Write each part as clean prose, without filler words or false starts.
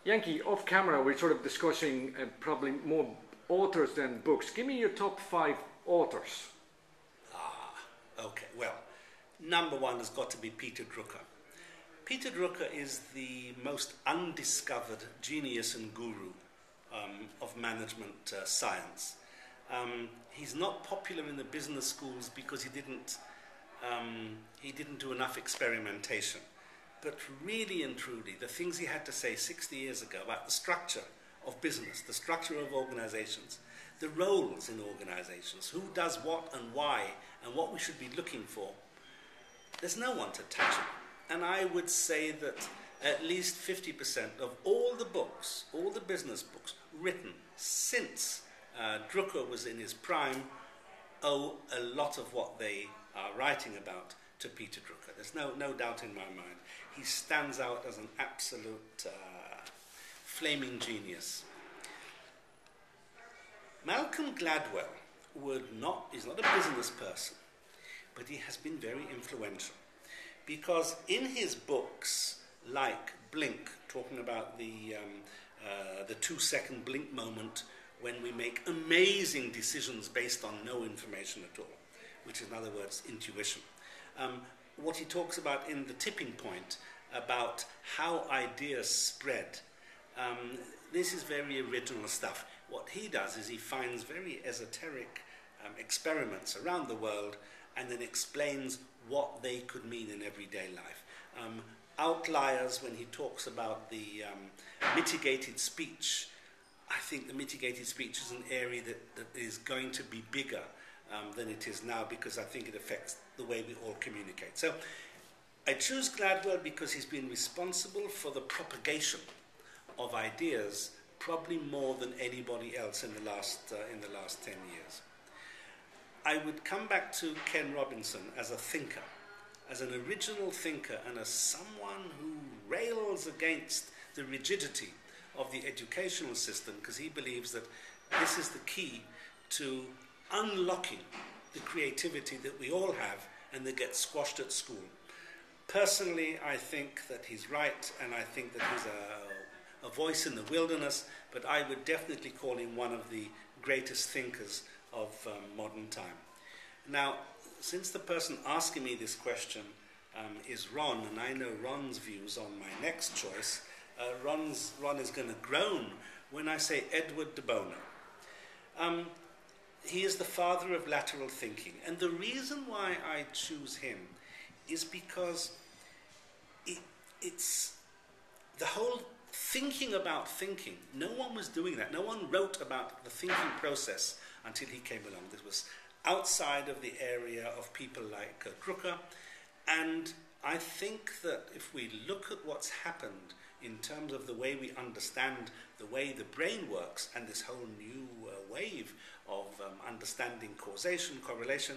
Yanky, off camera, we're sort of discussing probably more authors than books. Give me your top 5 authors. Okay, well, number 1 has got to be Peter Drucker. Peter Drucker is the most undiscovered genius and guru of management science. He's not popular in the business schools because he didn't do enough experimentation. But really and truly, the things he had to say 60 years ago about the structure of business, the structure of organizations, the roles in organizations, who does what and why, and what we should be looking for, there's no one to touch him. And I would say that at least 50% of all the books, all the business books written since Drucker was in his prime, owe a lot of what they are writing about to Peter Drucker. There's no doubt in my mind. He stands out as an absolute flaming genius. Malcolm Gladwell is not a business person, but he has been very influential, because in his books, like Blink, talking about the 2-second blink moment when we make amazing decisions based on no information at all, which is, in other words, intuition. What he talks about in The Tipping Point, about how ideas spread. This is very original stuff. What he does is he finds very esoteric experiments around the world and then explains what they could mean in everyday life. Outliers, when he talks about the mitigated speech, I think the mitigated speech is an area that is going to be bigger than it is now, because I think it affects the way we all communicate. So I choose Gladwell because he's been responsible for the propagation of ideas probably more than anybody else in the last 10 years. I would come back to Ken Robinson as a thinker, as an original thinker, and as someone who rails against the rigidity of the educational system, because he believes that this is the key to unlocking the creativity that we all have and that gets squashed at school. Personally, I think that he's right, and I think that he's a voice in the wilderness, but I would definitely call him one of the greatest thinkers of modern time. Now, since the person asking me this question is Ron, and I know Ron's views on my next choice, Ron is going to groan when I say Edward de Bono. He is the father of lateral thinking, and the reason why I choose him is because it's the whole thinking about thinking. No one was doing that. No one wrote about the thinking process until he came along. This was outside of the area of people like Drucker, and I think that if we look at what's happened in terms of the way we understand the way the brain works, and this whole new wave of understanding causation, correlation,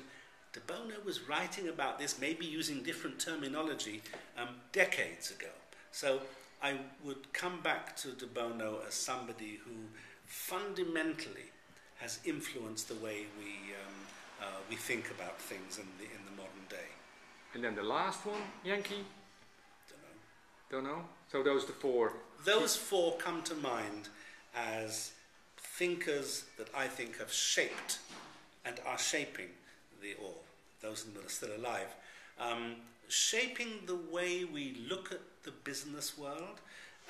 de Bono was writing about this, maybe using different terminology, decades ago. So I would come back to de Bono as somebody who fundamentally has influenced the way we think about things in the modern day. And then the last one, Yanky? Don't know. So those are the 4. Those 4 come to mind as thinkers that I think have shaped and are shaping or those that are still alive, shaping the way we look at the business world,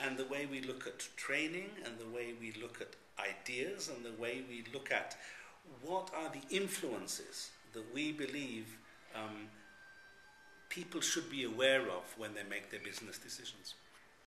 and the way we look at training, and the way we look at ideas, and the way we look at what are the influences that we believe people should be aware of when they make their business decisions.